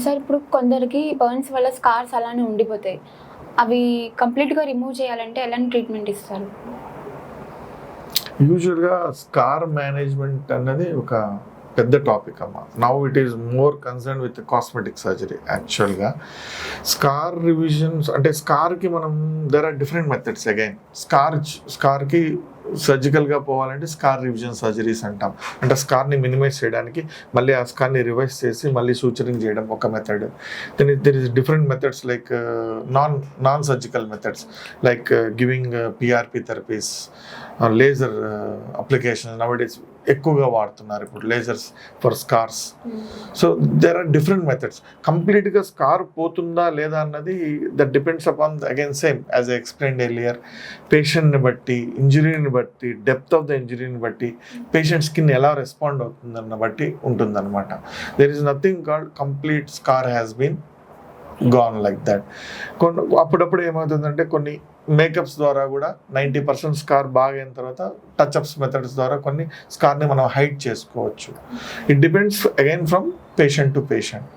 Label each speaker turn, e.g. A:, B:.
A: Sir ఇప్పుడు కొందరికి burns వల్ల స్కార్స్ అలానే ఉండిపోతాయి. అవి కంప్లీట్‌గా రిమూవ్ చేయాలంటే ఎలాంటి ట్రీట్మెంట్ ఇస్తారు?
B: యూజువల్గా స్కార్ మేనేజ్మెంట్ అన్నది ఒక పెద్ద టాపిక్ అమ్మ. Now it is more concern with cosmetic surgery. యాక్చువల్గా స్కార్ రివిజన్స్ అంటే స్కార్కి మనం there are different methods. Again స్కార్కి సర్జికల్గా పోవాలంటే స్కార్ రివిజన్ సర్జరీస్ అంటాం. అంటే స్కార్ని మినిమైజ్ చేయడానికి మళ్ళీ ఆ స్కార్ని రివైజ్ చేసి మళ్ళీ సూచరింగ్ చేయడం ఒక method. There is different methods like non surgical methods like giving PRP therapies, laser application nowadays ఎక్కువగా వాడుతున్నారు ఇప్పుడు lasers for scars. So there are different methods. కంప్లీట్గా స్కార్ పోతుందా లేదా అన్నది that depends upon again same as I explained earlier. పేషెంట్ని బట్టి, ఇంజరీని బట్టి, డెప్త్ ఆఫ్ ద ఇంజరీని బట్టి, పేషెంట్ స్కిన్ ఎలా రెస్పాండ్ అవుతుందన్న బట్టి ఉంటుందన్నమాట. There is nothing called complete scar has been gone like that. అప్పుడప్పుడు ఏమవుతుందంటే కొన్ని మేకప్స్ ద్వారా కూడా 90% స్కార్ బాగా అయిన తర్వాత టచ్అప్స్ మెథడ్స్ ద్వారా కొన్ని స్కార్ని మనం హైడ్ చేసుకోవచ్చు. It depends again from patient to patient.